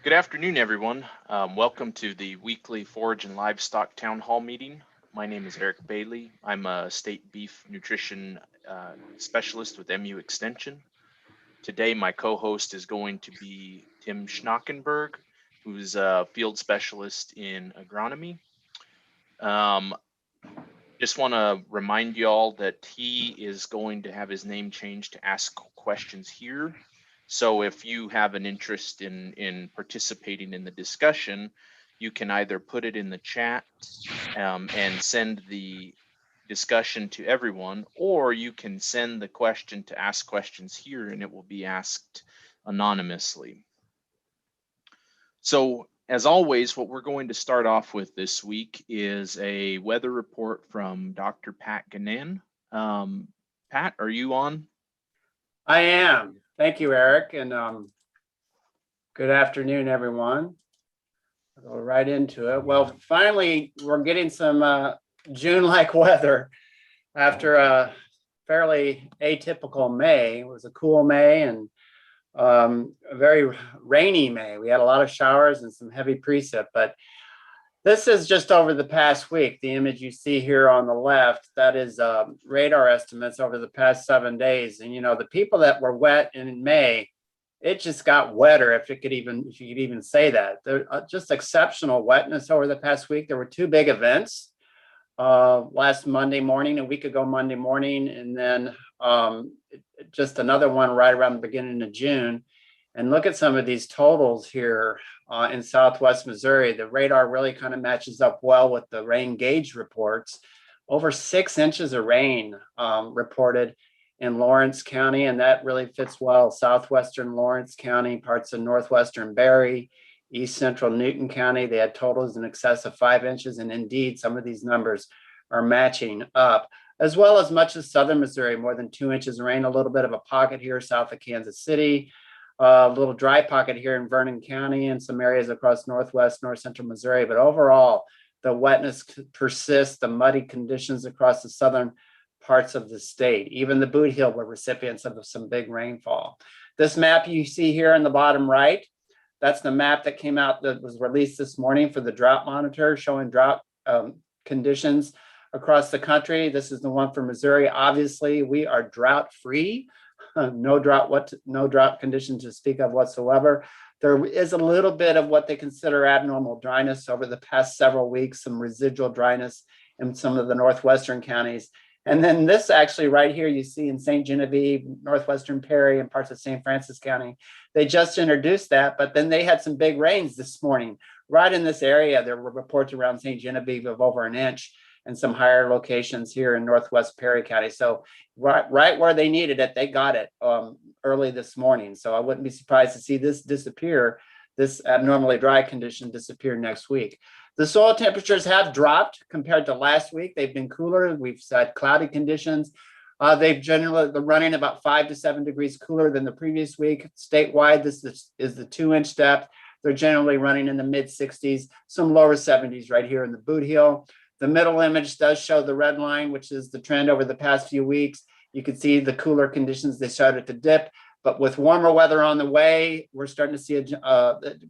Good afternoon, everyone. Welcome to the weekly Forage and Livestock Town Hall meeting. My name is Eric Bailey. I'm a state beef nutrition specialist with MU Extension. Today, my co-host is going to be Tim Schnockenberg, who's a field specialist in agronomy. Um, just want to remind y'all that he is going to have his name changed to ask questions here. So if you have an interest in participating in the discussion, you can either put it in the chat and send the discussion to everyone, or you can send the question to ask questions here and it will be asked anonymously. So as always, what we're going to start off with this week is a weather report from Dr. Pat Guinan. Pat, are you on? I am. Thank you, Eric, and good afternoon, everyone. I'll go right into it. Well, finally, we're getting some June-like weather after a fairly atypical May. It was a cool May and a very rainy May. We had a lot of showers and some heavy precip, but this is just over the past week. The image you see here on the left, that is radar estimates over the past 7 days. And the people that were wet in May, it just got wetter, if you could even say that. There just exceptional wetness over the past week. There were two big events last Monday morning, a week ago Monday morning, and then just another one right around the beginning of June. And look at some of these totals here in Southwest Missouri. The radar really kind of matches up well with the rain gauge reports. Over 6 inches of rain reported in Lawrence County, and that really fits well. Southwestern Lawrence County, parts of northwestern Berry, east central Newton County, they had totals in excess of 5 inches. And indeed, some of these numbers are matching up, as well as much of southern Missouri, more than 2 inches of rain, a little bit of a pocket here south of Kansas City. A little dry pocket here in Vernon County and some areas across northwest, north central Missouri. But overall, the wetness persists, the muddy conditions across the southern parts of the state. Even the Boot Heel were recipients of some big rainfall. This map you see here in the bottom right, that's the map that came out that was released this morning for the drought monitor, showing drought conditions across the country. This is the one for Missouri. Obviously, we are drought free. No drought conditions to speak of whatsoever. There is a little bit of what they consider abnormal dryness over the past several weeks, some residual dryness in some of the northwestern counties. And then this actually right here you see in St. Genevieve, northwestern Perry, and parts of St. Francis County. They just introduced that, but then they had some big rains this morning. Right in this area, there were reports around St. Genevieve of over an inch, and some higher locations here in northwest Perry County. So right where they needed it, they got it early this morning. So I wouldn't be surprised to see this disappear, this abnormally dry condition disappear next week. The soil temperatures have dropped compared to last week. They've been cooler. We've had cloudy conditions. They've generally been running about 5 to 7 degrees cooler than the previous week. Statewide, this is the 2-inch depth. They're generally running in the mid 60s, some lower 70s right here in the Boot Heel. The middle image does show the red line, which is the trend over the past few weeks. You can see the cooler conditions, they started to dip, but with warmer weather on the way, we're starting to see it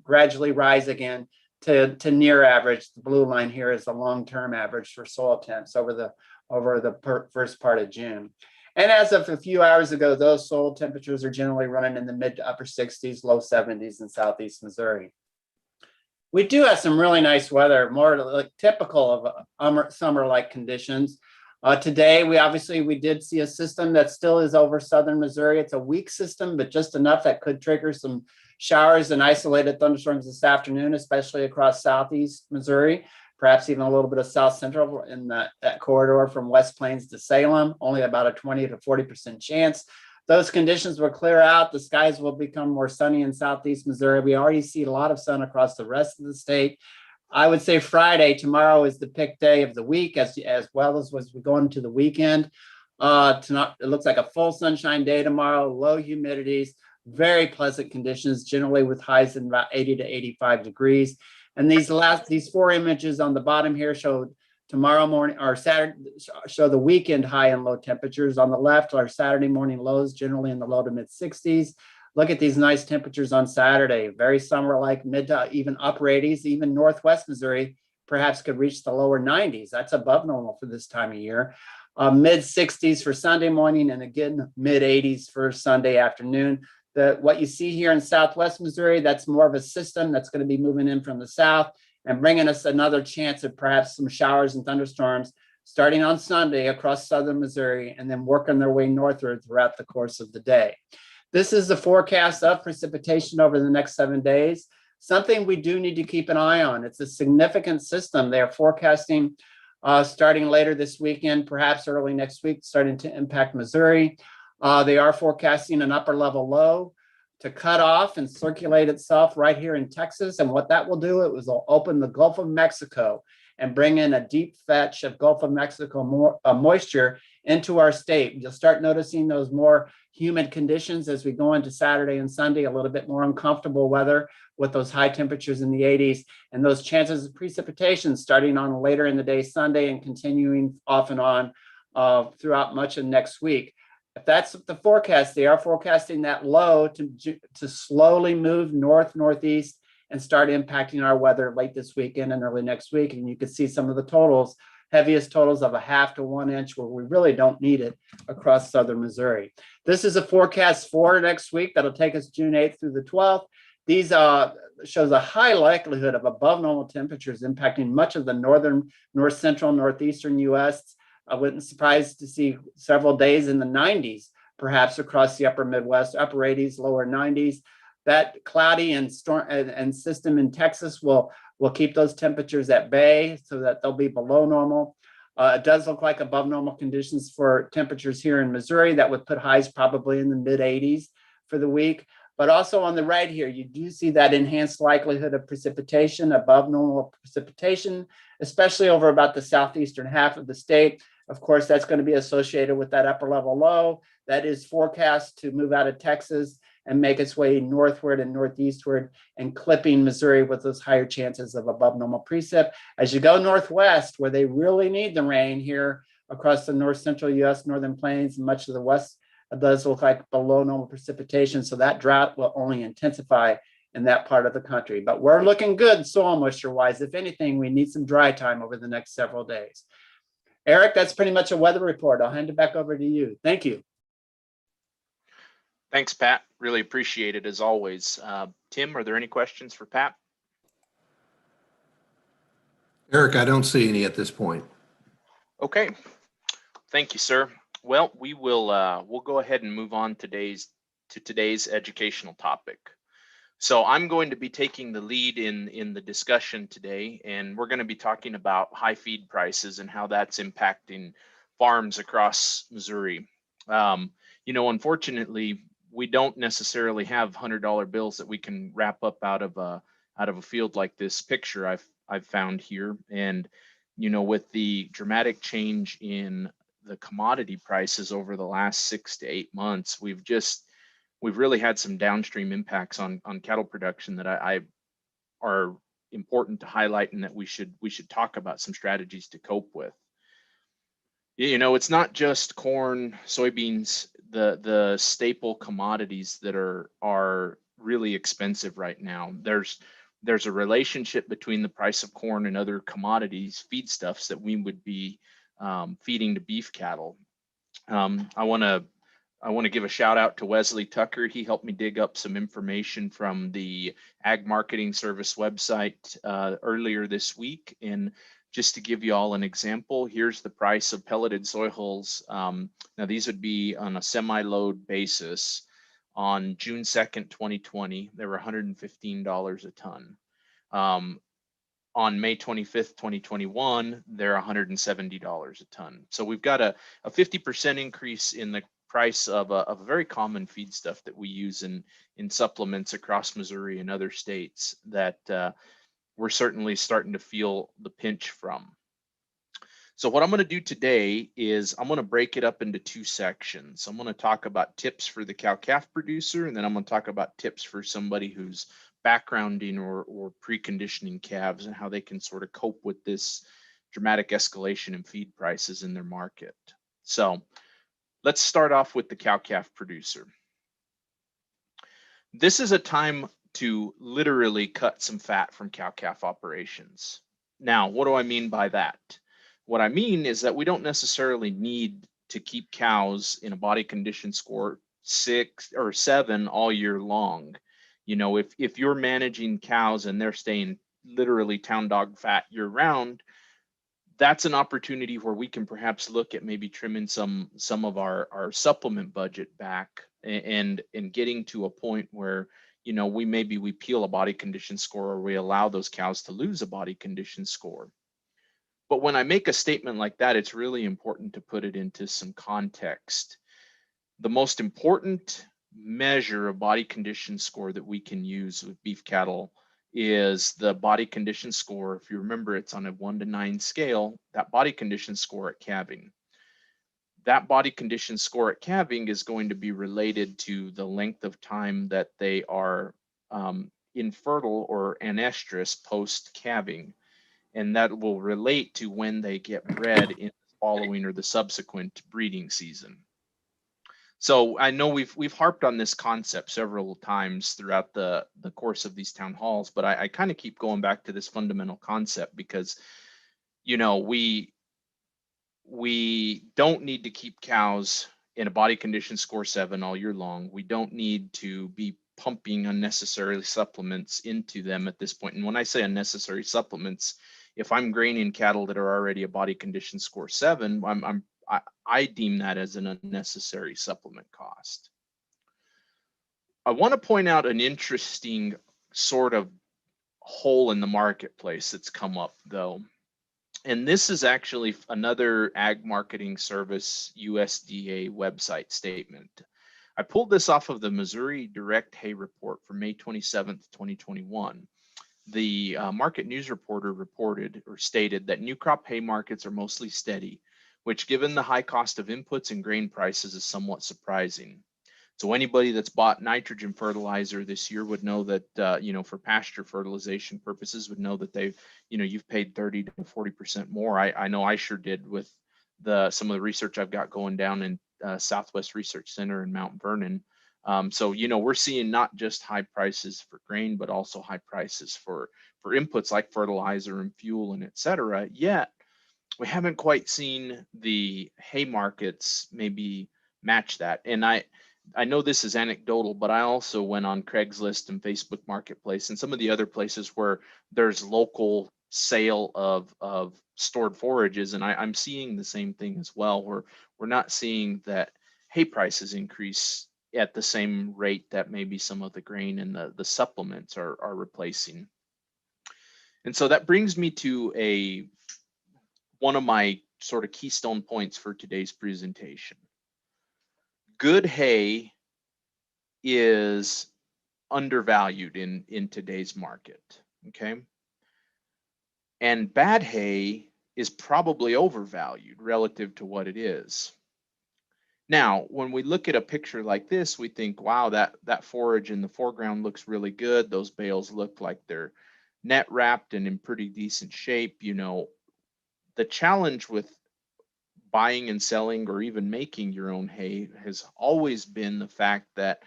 gradually rise again to near average. The blue line here is the long-term average for soil temps over the first part of June. And as of a few hours ago, those soil temperatures are generally running in the mid to upper 60s, low 70s in southeast Missouri. We do have some really nice weather, more like typical of summer-like conditions. Today, we did see a system that still is over southern Missouri. It's a weak system, but just enough that could trigger some showers and isolated thunderstorms this afternoon, especially across southeast Missouri, perhaps even a little bit of south central in that corridor from West Plains to Salem, only about a 20 to 40% chance. Those conditions will clear out. The skies will become more sunny in southeast Missouri. We already see a lot of sun across the rest of the state. I would say Friday, tomorrow is the pick day of the week, as well as we go into the weekend. Tonight, it looks like a full sunshine day tomorrow, low humidities, very pleasant conditions, generally with highs in about 80 to 85 degrees. And these 4 images on the bottom here show tomorrow morning or Saturday, show the weekend high and low temperatures. On the left are Saturday morning lows, generally in the low to mid 60s. Look at these nice temperatures on Saturday, very summer-like, mid to even upper 80s, even Northwest Missouri perhaps could reach the lower 90s. That's above normal for this time of year. Mid 60s for Sunday morning, and again, mid 80s for Sunday afternoon. What you see here in Southwest Missouri, that's more of a system that's going to be moving in from the south and bringing us another chance of perhaps some showers and thunderstorms starting on Sunday across southern Missouri and then working their way northward throughout the course of the day. This is the forecast of precipitation over the next 7 days. Something we do need to keep an eye on. It's a significant system. They're forecasting starting later this weekend, perhaps early next week, starting to impact Missouri. They are forecasting an upper level low to cut off and circulate itself right here in Texas. And what that will do, it will open the Gulf of Mexico and bring in a deep fetch of Gulf of Mexico moisture into our state. You'll start noticing those more humid conditions as we go into Saturday and Sunday, a little bit more uncomfortable weather with those high temperatures in the 80s and those chances of precipitation starting on later in the day Sunday and continuing off and on throughout much of next week. If that's the forecast, they are forecasting that low to slowly move northeast and start impacting our weather late this weekend and early next week. And you can see some of the totals, heaviest totals of 1/2 to 1 inch, where we really don't need it across southern Missouri. This is a forecast for next week that'll take us June 8th through the 12th. These shows a high likelihood of above normal temperatures impacting much of the northern, north central, northeastern U.S. I wouldn't surprised to see several days in the 90s, perhaps across the upper Midwest, upper 80s, lower 90s. That cloudy and storm and system in Texas will keep those temperatures at bay so that they'll be below normal. It does look like above normal conditions for temperatures here in Missouri that would put highs probably in the mid 80s for the week. But also on the right here, you do see that enhanced likelihood of precipitation, above normal precipitation, especially over about the southeastern half of the state. Of course, that's going to be associated with that upper level low that is forecast to move out of Texas and make its way northward and northeastward and clipping Missouri with those higher chances of above normal precip. As you go northwest, where they really need the rain here across the north central U.S., northern plains, and much of the west, it does look like below normal precipitation. So that drought will only intensify in that part of the country. But we're looking good soil moisture wise. If anything, we need some dry time over the next several days. Eric, that's pretty much a weather report. I'll hand it back over to you. Thank you. Thanks, Pat. Really appreciate it as always. Tim, are there any questions for Pat? Eric, I don't see any at this point. Okay. Thank you, sir. Well, we'll go ahead and move on to today's educational topic. So I'm going to be taking the lead in the discussion today, and we're going to be talking about high feed prices and how that's impacting farms across Missouri. Unfortunately, we don't necessarily have $100 bills that we can wrap up out of a field like this picture I've found here. And with the dramatic change in the commodity prices over the last 6 to 8 months, we've really had some downstream impacts on cattle production that I are important to highlight, and that we should talk about some strategies to cope with. It's not just corn, soybeans, the staple commodities that are really expensive right now. There's a relationship between the price of corn and other commodities, feedstuffs that we would be feeding to beef cattle. I want to give a shout out to Wesley Tucker. He helped me dig up some information from the Ag Marketing Service website earlier this week. And just to give you all an example, here's the price of pelleted soy hulls. Now these would be on a semi-load basis. On June 2nd, 2020, they were $115 a ton. On May 25th, 2021, they're $170 a ton. So we've got a 50% increase in the price of a very common feedstuff that we use in supplements across Missouri and other states that we're certainly starting to feel the pinch from. So what I'm going to do today is I'm going to break it up into 2 sections. I'm going to talk about tips for the cow-calf producer, and then I'm going to talk about tips for somebody who's backgrounding or preconditioning calves and how they can sort of cope with this dramatic escalation in feed prices in their market. So let's start off with the cow-calf producer. This is a time to literally cut some fat from cow-calf operations. Now, what do I mean by that? What I mean is that we don't necessarily need to keep cows in a body condition score 6 or 7 all year long. You know, if you're managing cows and they're staying literally town dog fat year round, that's an opportunity where we can perhaps look at maybe trimming some of our supplement budget back and getting to a point where, you know, we peel a body condition score, or we allow those cows to lose a body condition score. But when I make a statement like that, it's really important to put it into some context. The most important measure of body condition score that we can use with beef cattle is the body condition score. If you remember, it's on a 1 to 9 scale, that body condition score at calving. That body condition score at calving is going to be related to the length of time that they are infertile or anestrus post calving. And that will relate to when they get bred in the following or the subsequent breeding season. So I know we've harped on this concept several times throughout the course of these town halls, but I kind of keep going back to this fundamental concept because, you know, we don't need to keep cows in a body condition score 7 all year long. We don't need to be pumping unnecessary supplements into them at this point. And when I say unnecessary supplements, if I'm graining cattle that are already a body condition score 7, I deem that as an unnecessary supplement cost. I want to point out an interesting sort of hole in the marketplace that's come up, though. And this is actually another ag marketing service USDA website statement. I pulled this off of the Missouri Direct Hay Report for May 27th, 2021. The market news reporter reported or stated that new crop hay markets are mostly steady, which given the high cost of inputs and grain prices is somewhat surprising. So anybody that's bought nitrogen fertilizer this year would know that, you know, for pasture fertilization purposes would know that they've, you know, you've paid 30 to 40% more. I know I sure did with some of the research I've got going down in Southwest Research Center in Mount Vernon. So, you know, we're seeing not just high prices for grain, but also high prices for inputs like fertilizer and fuel and et cetera. Yet we haven't quite seen the hay markets maybe match that. And I know this is anecdotal, but I also went on Craigslist and Facebook Marketplace and some of the other places where there's local sale of stored forages, and I'm seeing the same thing as well, where we're not seeing that hay prices increase at the same rate that maybe some of the grain and the supplements are replacing. And so that brings me to one of my sort of keystone points for today's presentation. Good hay is undervalued in today's market, okay? And bad hay is probably overvalued relative to what it is. Now, when we look at a picture like this, we think, wow, that forage in the foreground looks really good. Those bales look like they're net wrapped and in pretty decent shape. You know, the challenge with buying and selling or even making your own hay has always been the fact that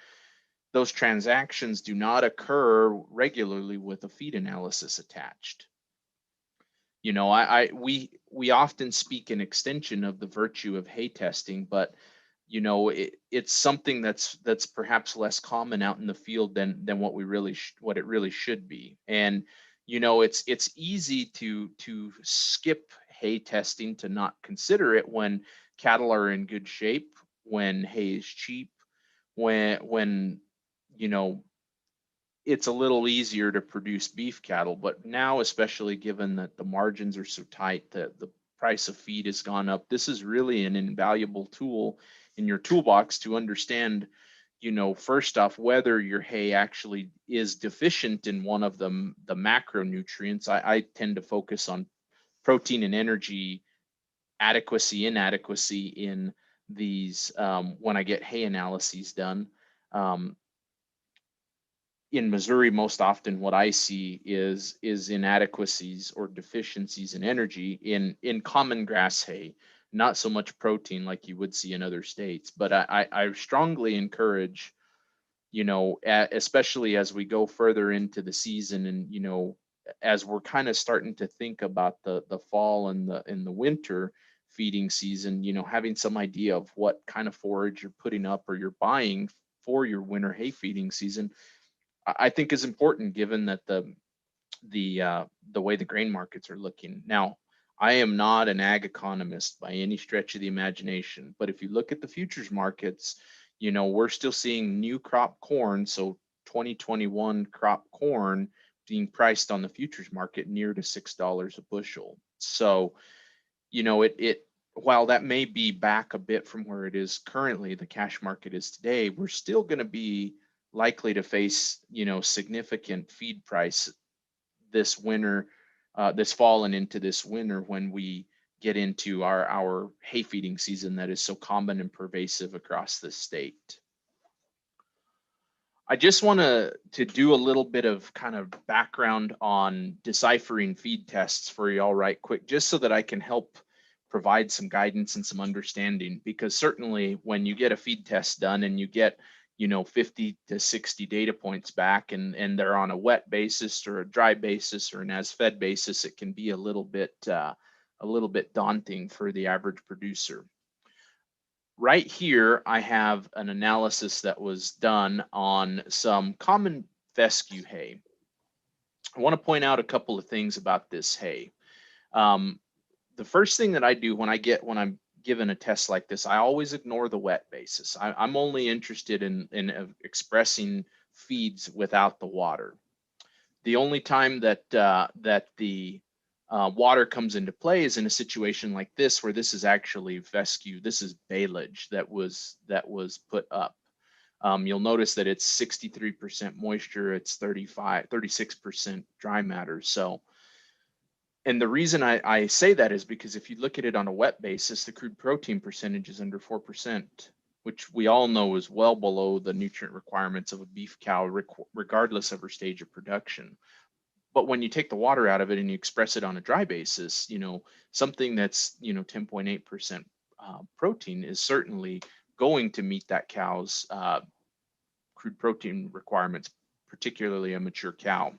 those transactions do not occur regularly with a feed analysis attached. You know, we often speak in extension of the virtue of hay testing, but you know, it's something that's perhaps less common out in the field than what it really should be. And you know, it's easy to skip hay testing, to not consider it when cattle are in good shape, when hay is cheap, when you know, it's a little easier to produce beef cattle. But now, especially given that the margins are so tight, that the price of feed has gone up, this is really an invaluable tool in your toolbox to understand, you know, first off, whether your hay actually is deficient in one of them, the macronutrients. I tend to focus on protein and energy adequacy, inadequacy in these when I get hay analyses done. In Missouri, most often what I see is inadequacies or deficiencies in energy in common grass hay, not so much protein like you would see in other states. But I strongly encourage, you know, especially as we go further into the season, and you know, as we're kind of starting to think about the fall and the winter feeding season, you know, having some idea of what kind of forage you're putting up or you're buying for your winter hay feeding season, I think is important, given that the way the grain markets are looking. Now, I am not an ag economist by any stretch of the imagination, but if you look at the futures markets, you know, we're still seeing new crop corn, so 2021 crop corn being priced on the futures market near to $6 a bushel. So, you know, it while that may be back a bit from where it is currently, the cash market is today, we're still going to be likely to face, you know, significant feed price this winter, this fall and into this winter, when we get into our hay feeding season that is so common and pervasive across the state. I just want to do a little bit of kind of background on deciphering feed tests for y'all right quick, just so that I can help provide some guidance and some understanding, because certainly when you get a feed test done and you get, you know, 50 to 60 data points back, and they're on a wet basis or a dry basis or an as fed basis, it can be a little bit daunting for the average producer. Right here, I have an analysis that was done on some common fescue hay. I want to point out a couple of things about this hay. The first thing that I do when I'm given a test like this, I always ignore the wet basis. I'm only interested in expressing feeds without the water. The only time that the water comes into play is in a situation like this, where this is actually fescue. This is baleage that was put up. You'll notice that it's 63% moisture, it's 36% dry matter. So, and the reason I say that is because if you look at it on a wet basis, the crude protein percentage is under 4%, which we all know is well below the nutrient requirements of a beef cow, regardless of her stage of production. But when you take the water out of it and you express it on a dry basis, you know, something that's, you know, 10.8% protein is certainly going to meet that cow's crude protein requirements, particularly a mature cow.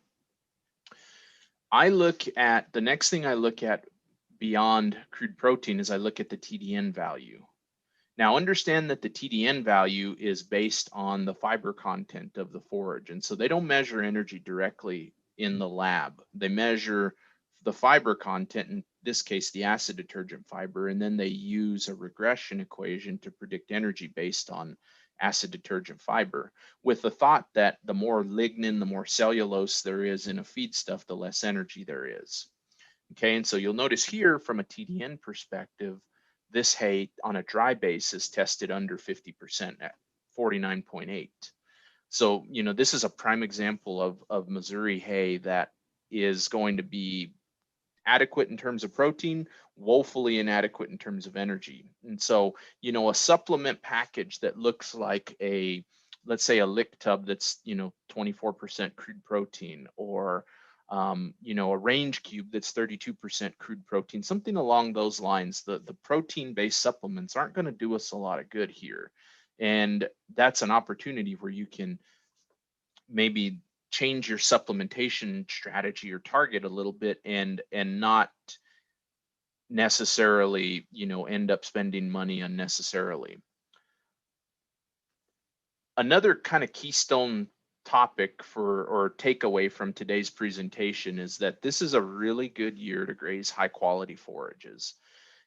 The next thing I look at beyond crude protein is I look at the TDN value. Now, understand that the TDN value is based on the fiber content of the forage. And so they don't measure energy directly in the lab. They measure the fiber content, in this case, the acid detergent fiber, and then they use a regression equation to predict energy based on acid detergent fiber, with the thought that the more lignin, the more cellulose there is in a feedstuff, the less energy there is. Okay, and so you'll notice here from a TDN perspective, this hay on a dry basis tested under 50% at 49.8. So, you know, this is a prime example of Missouri hay that is going to be adequate in terms of protein, woefully inadequate in terms of energy. And so, you know, a supplement package that looks like let's say a lick tub that's, you know, 24% crude protein, or you know, a range cube that's 32% crude protein, something along those lines. The protein-based supplements aren't going to do us a lot of good here. And that's an opportunity where you can maybe change your supplementation strategy or target a little bit, and not necessarily, you know, end up spending money unnecessarily. Another kind of keystone topic or takeaway from today's presentation is that this is a really good year to graze high quality forages.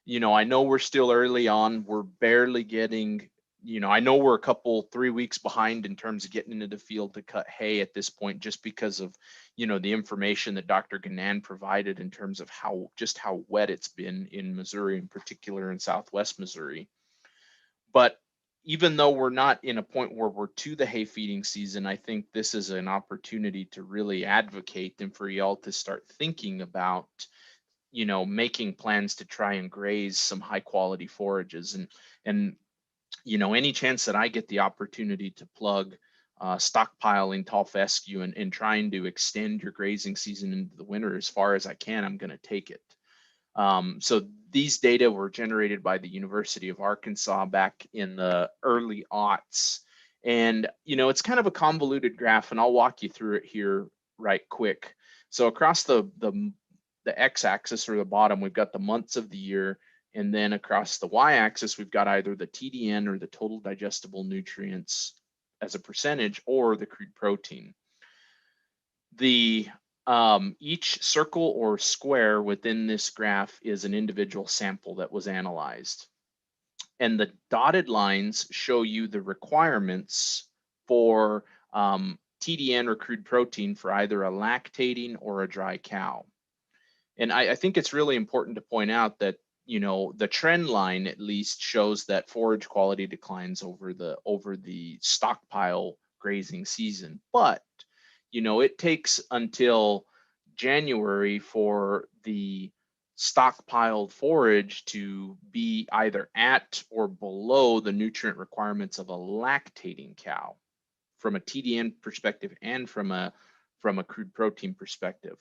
You know, I know we're still early on, we're barely getting, you know, I know we're 3 weeks behind in terms of getting into the field to cut hay at this point, just because of, you know, the information that Dr. Guinan provided in terms of how wet it's been in Missouri, in particular in Southwest Missouri. But even though we're not in a point where we're to the hay feeding season, I think this is an opportunity to really advocate and for y'all to start thinking about, you know, making plans to try and graze some high quality forages. And you know, any chance that I get the opportunity to plug stockpiling tall fescue and trying to extend your grazing season into the winter as far as I can, I'm going to take it. So these data were generated by the University of Arkansas back in the early aughts. And, it's kind of a convoluted graph, and I'll walk you through it here right quick. So across the x-axis, or the bottom, we've got the months of the year. And then across the y-axis, we've got either the TDN, or the total digestible nutrients as a percentage, or the crude protein. The each circle or square within this graph is an individual sample that was analyzed. And the dotted lines show you the requirements for TDN, or crude protein, for either a lactating or a dry cow. And I think it's really important to point out that, the trend line at least shows that forage quality declines over the stockpile grazing season. But, it takes until January for the stockpiled forage to be either at or below the nutrient requirements of a lactating cow, from a TDN perspective and from a crude protein perspective.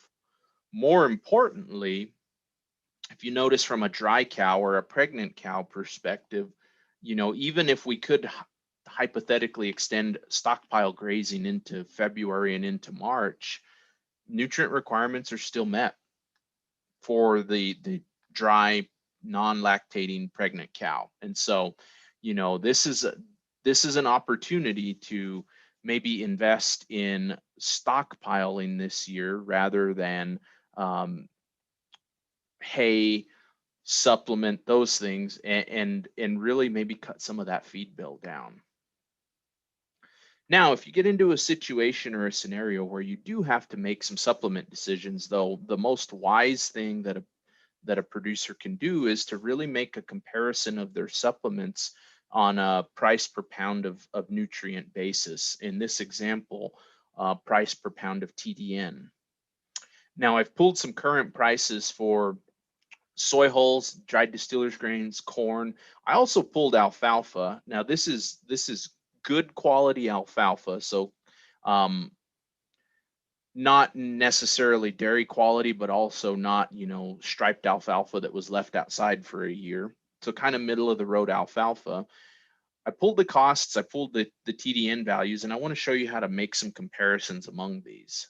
More importantly, if you notice from a dry cow or a pregnant cow perspective, even if we could hypothetically extend stockpile grazing into February and into March, nutrient requirements are still met for the dry, non-lactating pregnant cow. And so, this is an opportunity to maybe invest in stockpiling this year, rather than hay, supplement, those things, and really maybe cut some of that feed bill down. Now, if you get into a situation or a scenario where you do have to make some supplement decisions, though, the most wise thing that a producer can do is to really make a comparison of their supplements on a price per pound of nutrient basis. In this example, price per pound of TDN. Now, I've pulled some current prices for soy hulls, dried distillers grains, corn. I also pulled alfalfa. Now, this is good quality alfalfa, so not necessarily dairy quality, but also not, striped alfalfa that was left outside for a year. So kind of middle of the road alfalfa. I pulled the costs, I pulled the TDN values, and I want to show you how to make some comparisons among these.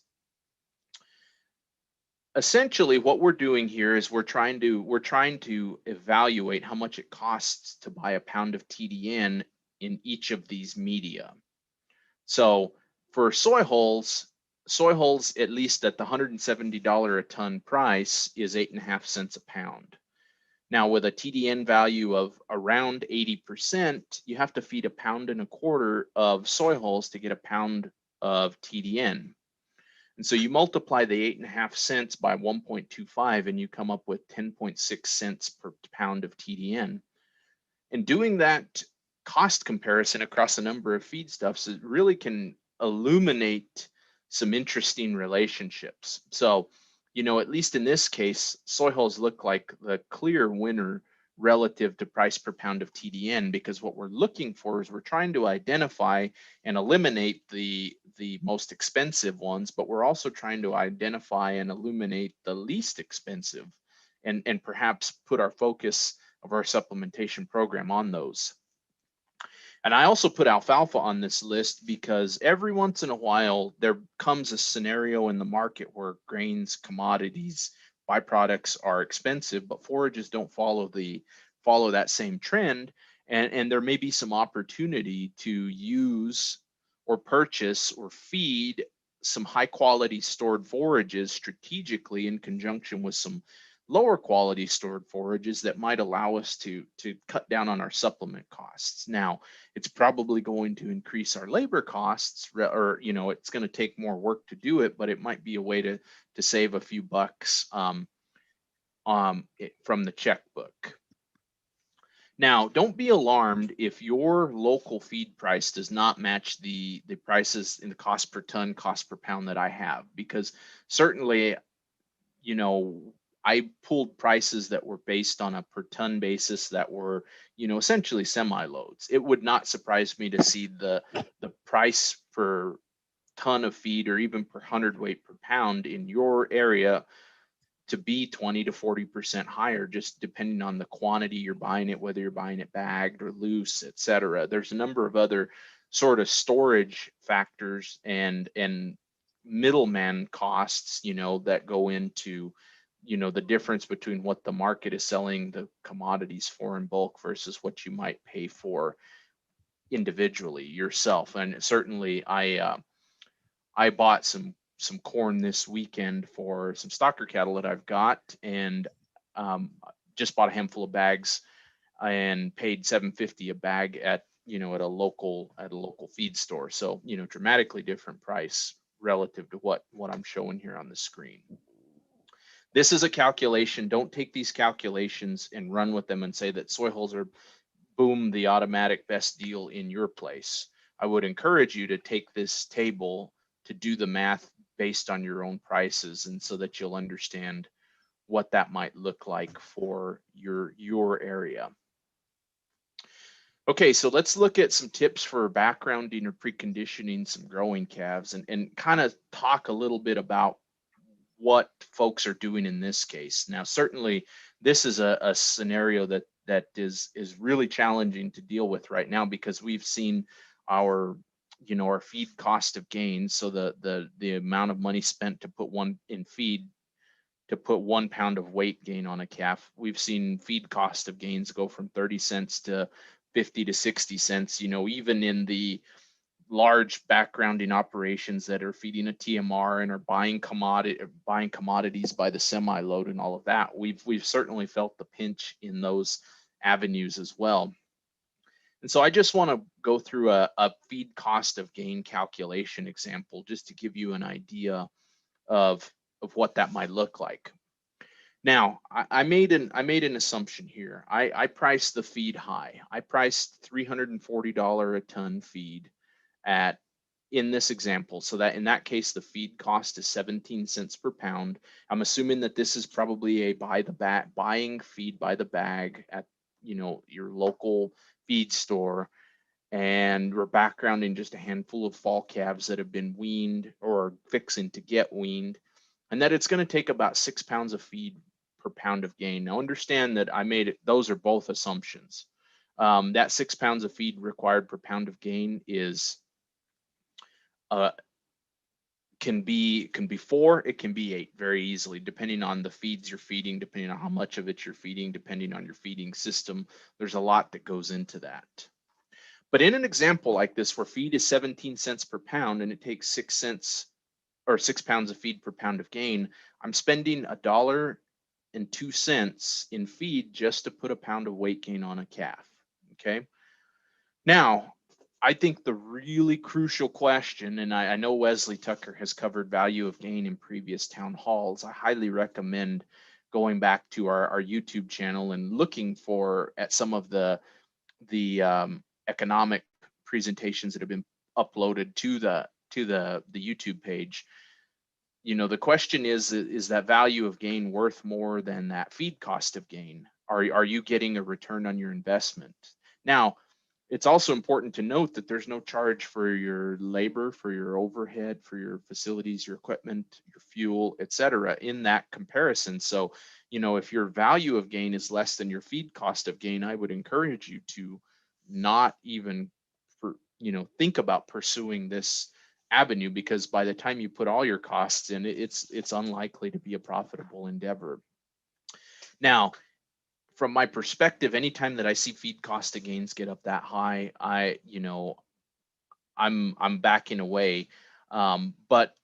Essentially, what we're doing here is we're trying to evaluate how much it costs to buy a pound of TDN in each of these media. So for soy hulls, at least at the $170 a ton price, is 8.5 cents a pound. Now, with a TDN value of around 80%, you have to feed 1.25 pounds of soy hulls to get a pound of TDN. And so you multiply the 8.5 cents by 1.25, and you come up with 10.6 cents per pound of TDN. And doing that cost comparison across a number of feedstuffs, it really can illuminate some interesting relationships. So, at least in this case, soy hulls look like the clear winner relative to price per pound of TDN, because what we're looking for is we're trying to identify and eliminate the most expensive ones, but we're also trying to identify and illuminate the least expensive, and perhaps put our focus of our supplementation program on those. And I also put alfalfa on this list because every once in a while there comes a scenario in the market where grains, commodities, byproducts are expensive, but forages don't follow that same trend. And there may be some opportunity to use or purchase or feed some high quality stored forages strategically in conjunction with some lower quality stored forages that might allow us to cut down on our supplement costs. Now, it's probably going to increase our labor costs, or it's going to take more work to do it, but it might be a way to save a few bucks from the checkbook. Now, don't be alarmed if your local feed price does not match the prices in the cost per ton, cost per pound that I have, because certainly, I pulled prices that were based on a per ton basis that were, essentially semi-loads. It would not surprise me to see the price per ton of feed, or even per hundredweight per pound in your area, to be 20 to 40% higher, just depending on the quantity you're buying it, whether you're buying it bagged or loose, etc. There's a number of other sort of storage factors and middleman costs, that go into, the difference between what the market is selling the commodities for in bulk versus what you might pay for individually yourself. And certainly I bought some corn this weekend for some stocker cattle that I've got, and just bought a handful of bags and paid $7.50 a bag at at a local feed store. So dramatically different price relative to what I'm showing here on the screen. This is a calculation. Don't take these calculations and run with them and say that soy hulls are boom the automatic best deal in your place. I would encourage you to take this table to do the math based on your own prices, and so that you'll understand what that might look like for your area. Okay, so let's look at some tips for backgrounding or preconditioning some growing calves, and kind of talk a little bit about what folks are doing in this case. Now, certainly this is a scenario that is really challenging to deal with right now, because we've seen our our feed cost of gain, so the amount of money spent to put one in feed to put 1 pound of weight gain on a calf. We've seen feed cost of gains go from 30 cents to 50 to 60 cents, even in the large backgrounding operations that are feeding a TMR and are buying commodities by the semi load and all of that. We've certainly felt the pinch in those avenues as well. And so I just want to go through a feed cost of gain calculation example, just to give you an idea of what that might look like. Now, I made an assumption here. I priced the feed high. I priced $340 a ton feed in this example, so that in that case the feed cost is 17 cents per pound. I'm assuming that this is probably a buying feed by the bag at your local feed store, and we're backgrounding just a handful of fall calves that have been weaned or fixing to get weaned, and that it's going to take about 6 pounds of feed per pound of gain. Now understand that those are both assumptions. That 6 pounds of feed required per pound of gain is can be 4, it can be 8 very easily, depending on the feeds you're feeding, depending on how much of it you're feeding, depending on your feeding system. There's a lot that goes into that. But in an example like this, where feed is 17 cents per pound and it takes 6 cents or 6 pounds of feed per pound of gain, I'm spending $1.02 in feed just to put a pound of weight gain on a calf. Okay. Now, I think the really crucial question, and I know Wesley Tucker has covered value of gain in previous town halls. I highly recommend going back to our YouTube channel and looking at some of the economic presentations that have been uploaded to the YouTube page. The question is that value of gain worth more than that feed cost of gain? Are you getting a return on your investment? Now, it's also important to note that there's no charge for your labor, for your overhead, for your facilities, your equipment, your fuel, etc. in that comparison. So, if your value of gain is less than your feed cost of gain, I would encourage you to not even think about pursuing this avenue, because by the time you put all your costs in, it's unlikely to be a profitable endeavor. Now, from my perspective, anytime that I see feed cost of gains get up that high, I'm backing away. But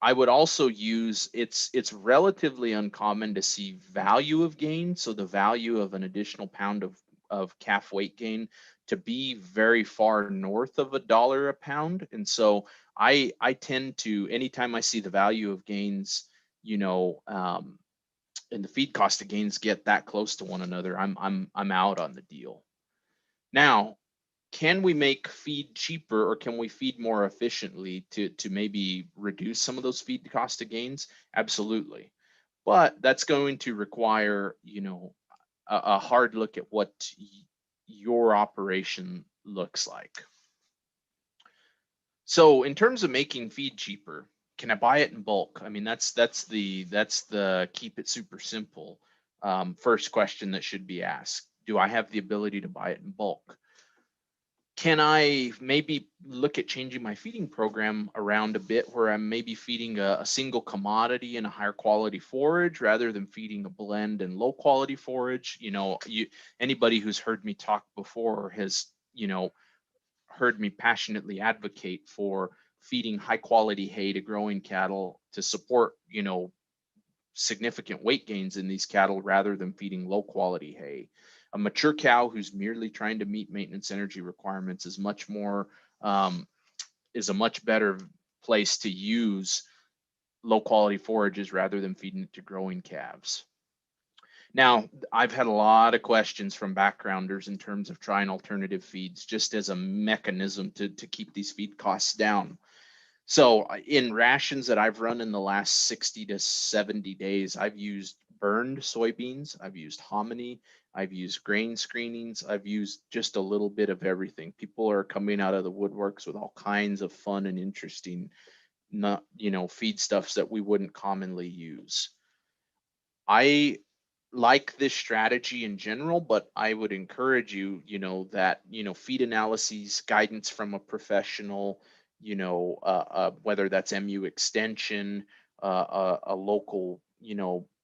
I would also use it's relatively uncommon to see value of gain, so the value of an additional pound of calf weight gain, to be very far north of $1 a pound. And so I tend to, anytime I see the value of gains, and the feed cost of gains get that close to one another, I'm out on the deal. Now, can we make feed cheaper, or can we feed more efficiently to maybe reduce some of those feed cost of gains? Absolutely. But that's going to require, a hard look at what your operation looks like. So in terms of making feed cheaper, can I buy it in bulk? I mean, that's the keep it super simple first question that should be asked. Do I have the ability to buy it in bulk? can I maybe look at changing my feeding program around a bit where I'm maybe feeding a single commodity and a higher quality forage rather than feeding a blend and low quality forage? Anybody who's heard me talk before has, heard me passionately advocate for feeding high quality hay to growing cattle to support, significant weight gains in these cattle rather than feeding low quality hay. A mature cow who's merely trying to meet maintenance energy requirements is a much better place to use low quality forages rather than feeding it to growing calves. Now, I've had a lot of questions from backgrounders in terms of trying alternative feeds just as a mechanism to keep these feed costs down. So in rations that I've run in the last 60 to 70 days, I've used burned soybeans, I've used hominy, I've used grain screenings, I've used just a little bit of everything. People are coming out of the woodworks with all kinds of fun and interesting, feedstuffs that we wouldn't commonly use. I like this strategy in general, but I would encourage you, that, feed analyses, guidance from a professional, whether that's MU Extension, a local,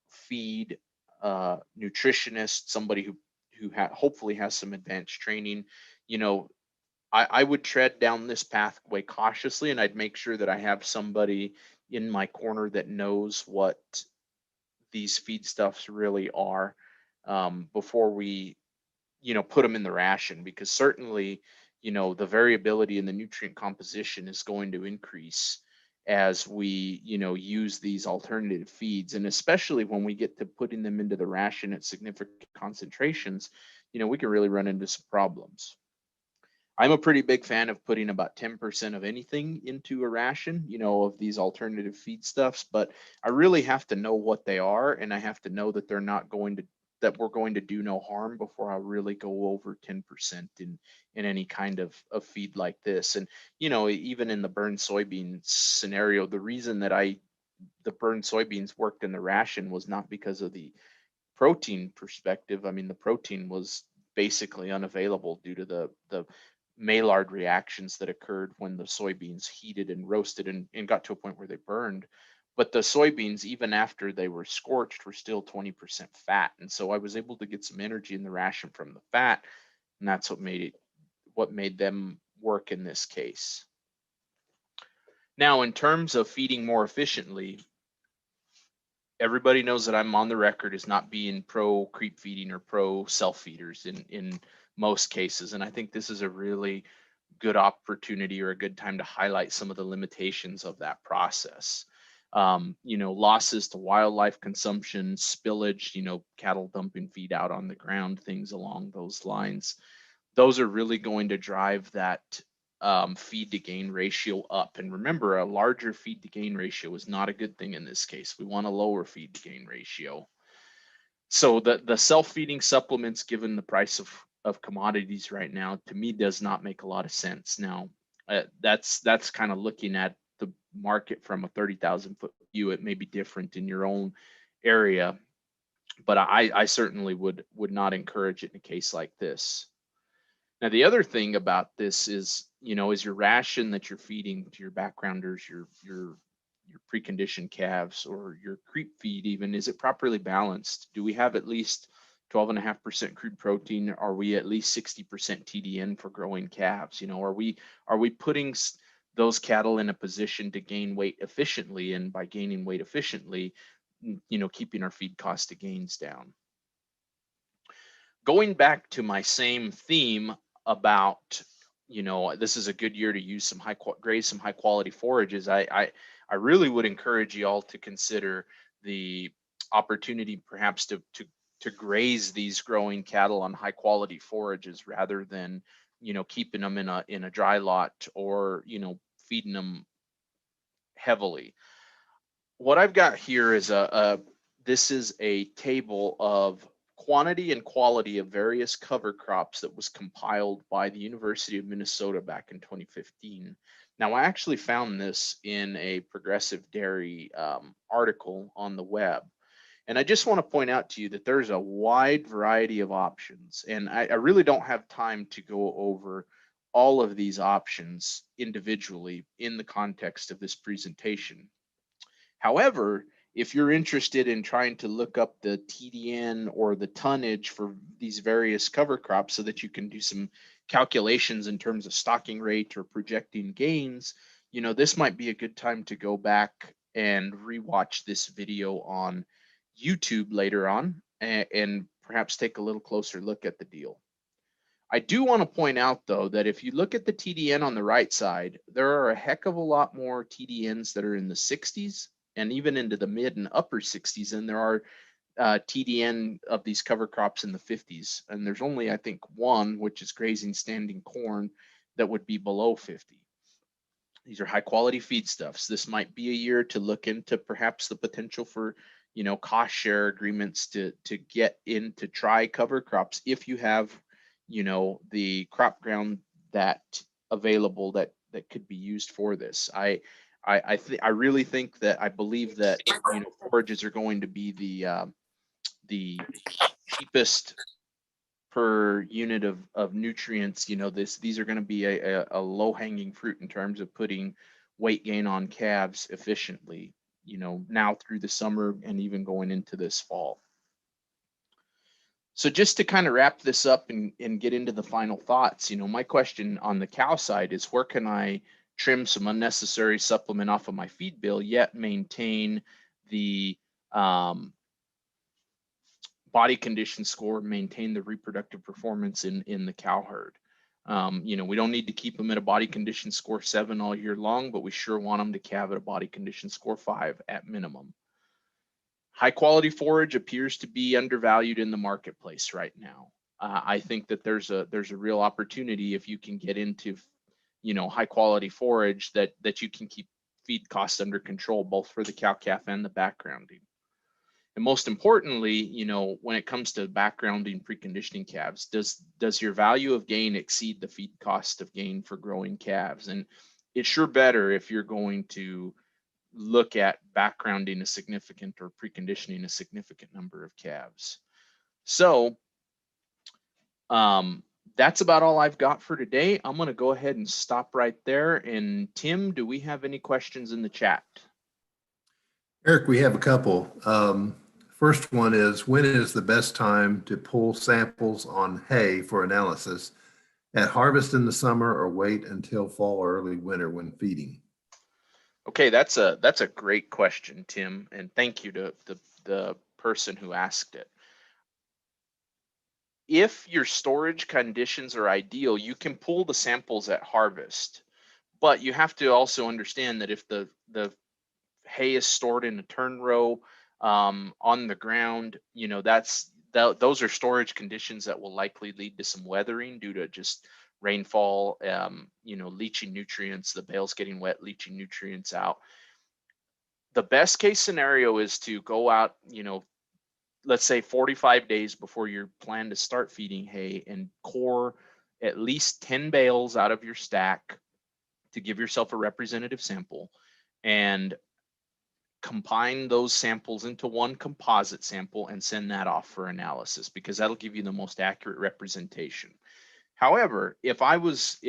feed nutritionist, somebody who hopefully has some advanced training, I would tread down this pathway cautiously, and I'd make sure that I have somebody in my corner that knows what these feedstuffs really are, before we put them in the ration, because certainly the variability in the nutrient composition is going to increase as we use these alternative feeds, and especially when we get to putting them into the ration at significant concentrations, we can really run into some problems. I'm a pretty big fan of putting about 10% of anything into a ration, of these alternative feedstuffs, but I really have to know what they are, and I have to know that that we're going to do no harm before I really go over 10% in any kind of feed like this. And, even in the burned soybean scenario, the reason that the burned soybeans worked in the ration was not because of the protein perspective. I mean, the protein was basically unavailable due to the Maillard reactions that occurred when the soybeans heated and roasted and got to a point where they burned. But the soybeans, even after they were scorched, were still 20% fat. And so I was able to get some energy in the ration from the fat, and that's what made them work in this case. Now, in terms of feeding more efficiently, everybody knows that I'm on the record as not being pro creep feeding or pro self feeders in most cases. And I think this is a really good opportunity or a good time to highlight some of the limitations of that process. Losses to wildlife consumption, spillage, cattle dumping feed out on the ground, things along those lines. Those are really going to drive that feed to gain ratio up. And remember, a larger feed to gain ratio is not a good thing in this case. We want a lower feed to gain ratio. So the self-feeding supplements, given the price of commodities right now, to me does not make a lot of sense. Now, that's kind of looking at the market from a 30,000 foot view. It may be different in your own area, but I certainly would not encourage it in a case like this. Now, the other thing about this is, is your ration that you're feeding to your backgrounders, your preconditioned calves, or your creep feed even, is it properly balanced? Do we have at least 12.5% crude protein? Are we at least 60% TDN for growing calves? Are we putting those cattle in a position to gain weight efficiently, and by gaining weight efficiently, keeping our feed cost of gains down? Going back to my same theme about, this is a good year to use some graze some high quality forages. I really would encourage you all to consider the opportunity perhaps to graze these growing cattle on high quality forages rather than, keeping them in a dry lot or, feeding them heavily. What I've got here is this is a table of quantity and quality of various cover crops that was compiled by the University of Minnesota back in 2015. Now, I actually found this in a Progressive Dairy article on the web. And I just want to point out to you that there's a wide variety of options. And I really don't have time to go over all of these options individually in the context of this presentation. However, if you're interested in trying to look up the TDN or the tonnage for these various cover crops so that you can do some calculations in terms of stocking rate or projecting gains, you know, this might be a good time to go back and rewatch this video on YouTube later on and perhaps take a little closer look at the deal. I do want to point out, though, that if you look at the TDN on the right side, there are a heck of a lot more TDNs that are in the 60s and even into the mid and upper 60s than there are TDN of these cover crops in the 50s. And there's only, I think, one, which is grazing standing corn, that would be below 50. These are high quality feedstuffs. This might be a year to look into perhaps the potential for, you know, cost share agreements to get in to try cover crops if you have, you know, the crop ground that available that could be used for this. I really think that I believe that, you know, forages are going to be the cheapest per unit of nutrients. You know, these are going to be a low hanging fruit in terms of putting weight gain on calves efficiently, you know, now through the summer and even going into this fall. So just to kind of wrap this up and get into the final thoughts, you know, my question on the cow side is, where can I trim some unnecessary supplement off of my feed bill yet maintain the body condition score, maintain the reproductive performance in the cow herd? You know, we don't need to keep them at a body condition score 7 all year long, but we sure want them to calve at a body condition score 5 at minimum. High quality forage appears to be undervalued in the marketplace right now. I think that there's a real opportunity if you can get into, you know, high quality forage that you can keep feed costs under control, both for the cow calf and the backgrounding. And most importantly, you know, when it comes to backgrounding preconditioning calves, does your value of gain exceed the feed cost of gain for growing calves? And it's sure better if you're going to look at backgrounding a significant or preconditioning a significant number of calves. So that's about all I've got for today. I'm going to go ahead and stop right there. And Tim, do we have any questions in the chat? Eric, we have a couple. First one is, when is the best time to pull samples on hay for analysis? At harvest in the summer, or wait until fall or early winter when feeding? Okay, that's a great question, Tim, and thank you to the person who asked it. If your storage conditions are ideal, you can pull the samples at harvest, but you have to also understand that if the hay is stored in a turn row on the ground, you know, those are storage conditions that will likely lead to some weathering due to just rainfall, you know, leaching nutrients, the bales getting wet, leaching nutrients out. The best case scenario is to go out, you know, let's say 45 days before you plan to start feeding hay, and core at least 10 bales out of your stack to give yourself a representative sample, and combine those samples into one composite sample and send that off for analysis, because that'll give you the most accurate representation. However, if I was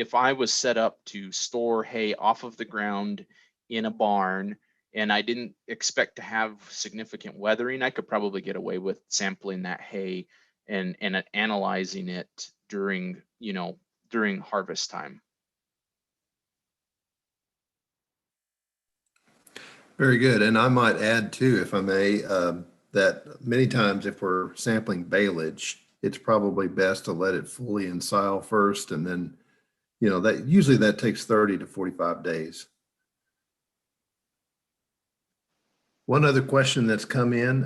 set up to store hay off of the ground in a barn and I didn't expect to have significant weathering, I could probably get away with sampling that hay and analyzing it during, you know, during harvest time. Very good. And I might add too, if I may, that many times if we're sampling baleage, it's probably best to let it fully ensile first. And then, you know, that usually that takes 30 to 45 days. One other question that's come in,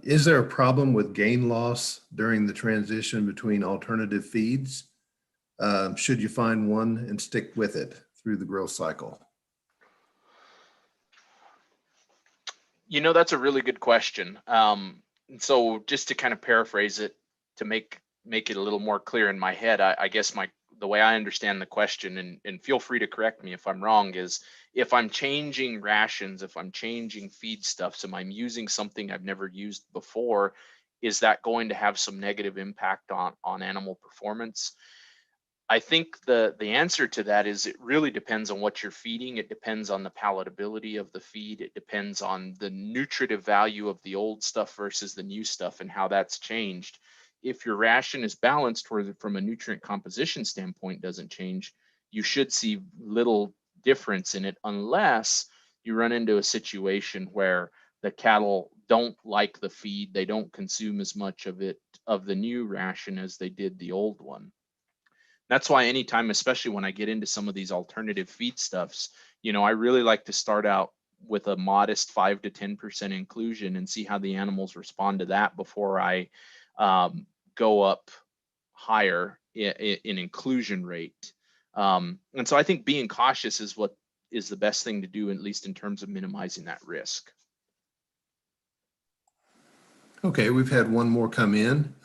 is there a problem with gain loss during the transition between alternative feeds? Should you find one and stick with it through the growth cycle? You know, that's a really good question. So just to kind of paraphrase it, to make it a little more clear in my head, I guess the way I understand the question, and feel free to correct me if I'm wrong, is if I'm changing rations, if I'm changing feedstuffs, and I'm using something I've never used before, is that going to have some negative impact on animal performance? I think the answer to that is it really depends on what you're feeding. It depends on the palatability of the feed. It depends on the nutritive value of the old stuff versus the new stuff and how that's changed. If your ration is balanced, where from a nutrient composition standpoint doesn't change, you should see little difference in it, unless you run into a situation where the cattle don't like the feed, they don't consume as much of it, of the new ration, as they did the old one. That's why anytime, especially when I get into some of these alternative feedstuffs, I really like to start out with a modest 5 to 10% inclusion and see how the animals respond to that before I go up higher in inclusion rate. And so I think being cautious is what is the best thing to do, at least in terms of minimizing that risk. Okay, we've had one more come in.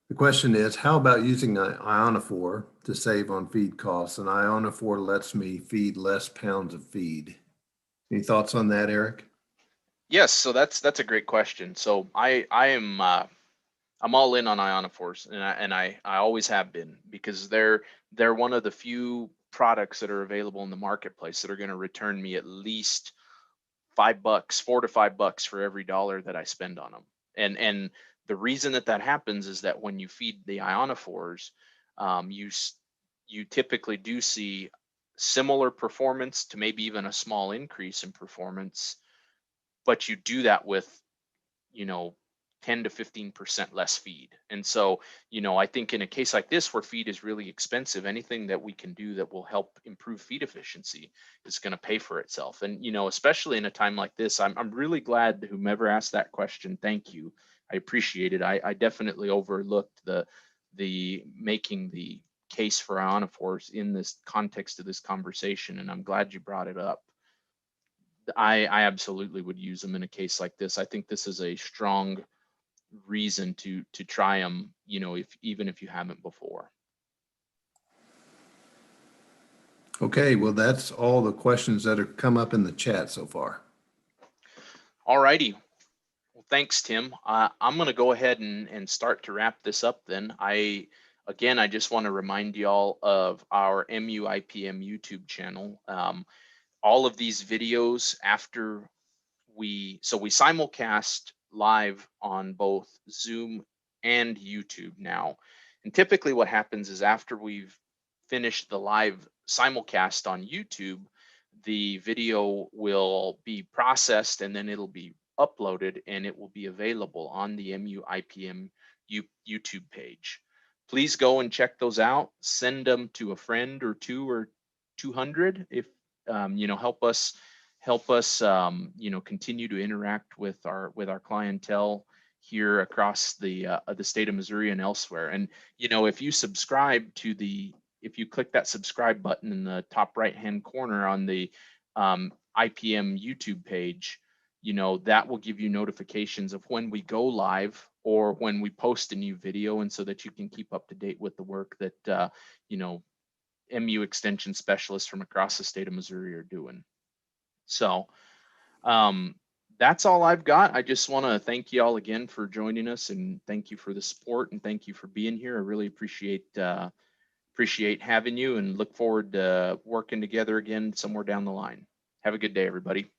The question is, how about using an ionophore to save on feed costs? An ionophore lets me feed less pounds of feed. Any thoughts on that, Eric? Yes, so that's a great question. So I'm all in on ionophores, and I always have been, because they're one of the few products that are available in the marketplace that are going to return me at least $5, $4 to $5 for every dollar that I spend on them. And the reason that happens is that when you feed the ionophores, you typically do see similar performance to maybe even a small increase in performance, but you do that with 10 to 15% less feed. And so, I think in a case like this where feed is really expensive, anything that we can do that will help improve feed efficiency is going to pay for itself. And, especially in a time like this, I'm really glad that whomever asked that question. Thank you. I appreciate it. I definitely overlooked the making the case for ionophores in this context of this conversation. And I'm glad you brought it up. I absolutely would use them in a case like this. I think this is a strong reason to try them, even if you haven't before. Okay, well, that's all the questions that have come up in the chat so far. All righty. Well, thanks, Tim. I'm going to go ahead and start to wrap this up then. I just want to remind y'all of our MUIPM YouTube channel. All of these videos after we simulcast live on both Zoom and YouTube now. And typically what happens is after we've finished the live simulcast on YouTube, the video will be processed and then it'll be uploaded and it will be available on the MUIPM YouTube page. Please go and check those out. Send them to a friend or two or 200 if help us continue to interact with our clientele here across the state of Missouri and elsewhere. And if you click that subscribe button in the top right hand corner on the IPM YouTube page, that will give you notifications of when we go live or when we post a new video, and so that you can keep up to date with the work that MU extension specialists from across the state of Missouri are doing. So that's all I've got. I just want to thank you all again for joining us, and thank you for the support, and thank you for being here. I really appreciate having you, and look forward to working together again somewhere down the line. Have a good day, everybody.